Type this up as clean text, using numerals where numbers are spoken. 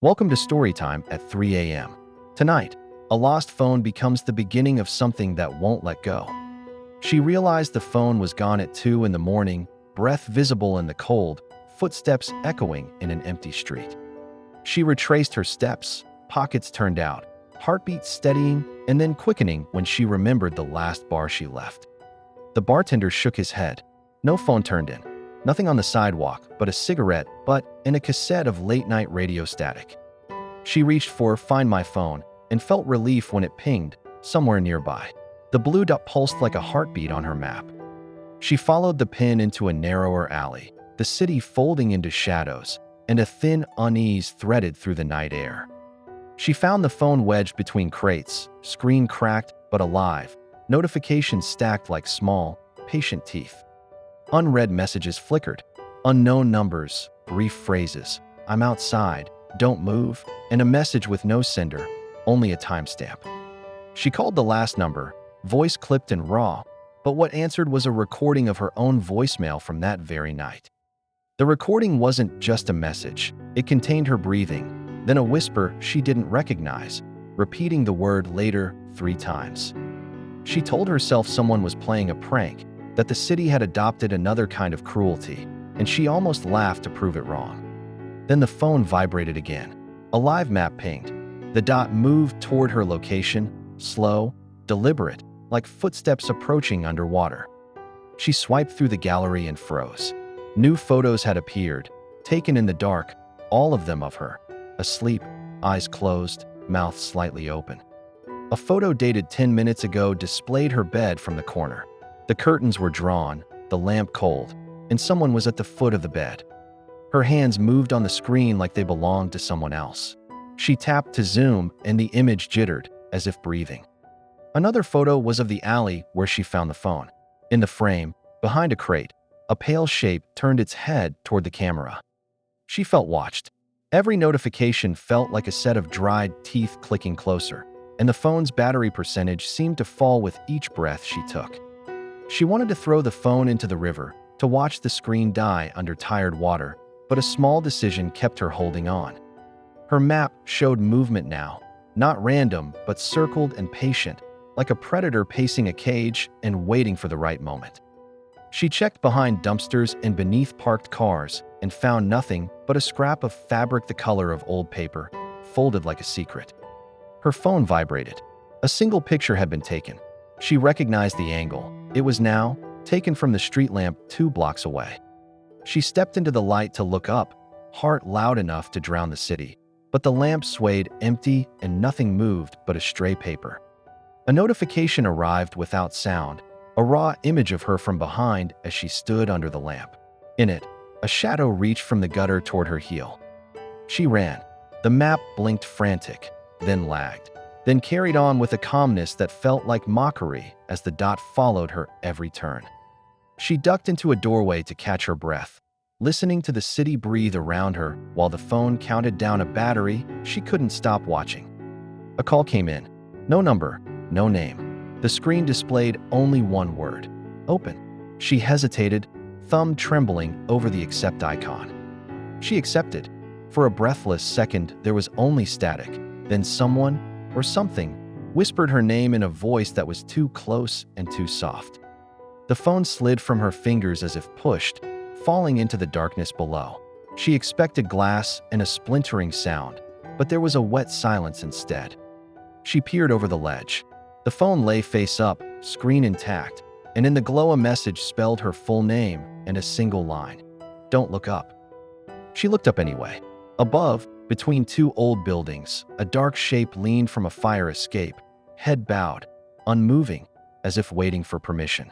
Welcome to Storytime at 3 a.m. Tonight, a lost phone becomes the beginning of something that won't let go. She realized the phone was gone at 2 in the morning, breath visible in the cold, footsteps echoing in an empty street. She retraced her steps, pockets turned out, heartbeat steadying and then quickening when she remembered the last bar she left. The bartender shook his head. No phone turned in. Nothing on the sidewalk but a cigarette, but in a cassette of late-night radio static. She reached for Find My Phone and felt relief when it pinged somewhere nearby. The blue dot pulsed like a heartbeat on her map. She followed the pin into a narrower alley, the city folding into shadows, and a thin unease threaded through the night air. She found the phone wedged between crates, screen cracked but alive, notifications stacked like small, patient teeth. Unread messages flickered. Unknown numbers, brief phrases, "I'm outside, don't move," and a message with no sender, only a timestamp. She called the last number, voice clipped and raw, but what answered was a recording of her own voicemail from that very night. The recording wasn't just a message. It contained her breathing, then a whisper she didn't recognize, repeating the word later 3 times. She told herself someone was playing a prank, that the city had adopted another kind of cruelty, and she almost laughed to prove it wrong. Then the phone vibrated again. A live map pinged. The dot moved toward her location, slow, deliberate, like footsteps approaching underwater. She swiped through the gallery and froze. New photos had appeared, taken in the dark, all of them of her, asleep, eyes closed, mouth slightly open. A photo dated 10 minutes ago displayed her bed from the corner. The curtains were drawn, the lamp cold, and someone was at the foot of the bed. Her hands moved on the screen like they belonged to someone else. She tapped to zoom, and the image jittered, as if breathing. Another photo was of the alley where she found the phone. In the frame, behind a crate, a pale shape turned its head toward the camera. She felt watched. Every notification felt like a set of dried teeth clicking closer, and the phone's battery percentage seemed to fall with each breath she took. She wanted to throw the phone into the river, to watch the screen die under tired water, but a small decision kept her holding on. Her map showed movement now, not random, but circled and patient, like a predator pacing a cage and waiting for the right moment. She checked behind dumpsters and beneath parked cars and found nothing but a scrap of fabric the color of old paper, folded like a secret. Her phone vibrated. A single picture had been taken. She recognized the angle. It was now taken from the street lamp 2 blocks away. She stepped into the light to look up, heart loud enough to drown the city, but the lamp swayed empty and nothing moved but a stray paper. A notification arrived without sound, a raw image of her from behind as she stood under the lamp. In it, a shadow reached from the gutter toward her heel. She ran. The map blinked frantic, then lagged, then carried on with a calmness that felt like mockery as the dot followed her every turn. She ducked into a doorway to catch her breath, listening to the city breathe around her while the phone counted down a battery. She couldn't stop watching. A call came in. No number, no name. The screen displayed only one word: open. She hesitated, thumb trembling over the accept icon. She accepted. For a breathless second, there was only static. Then someone, or something, whispered her name in a voice that was too close and too soft. The phone slid from her fingers as if pushed, falling into the darkness below. She expected glass and a splintering sound, but there was a wet silence instead. She peered over the ledge. The phone lay face up, screen intact, and in the glow a message spelled her full name and a single line: "Don't look up." She looked up anyway. Above, between 2 old buildings, a dark shape leaned from a fire escape, head bowed, unmoving, as if waiting for permission.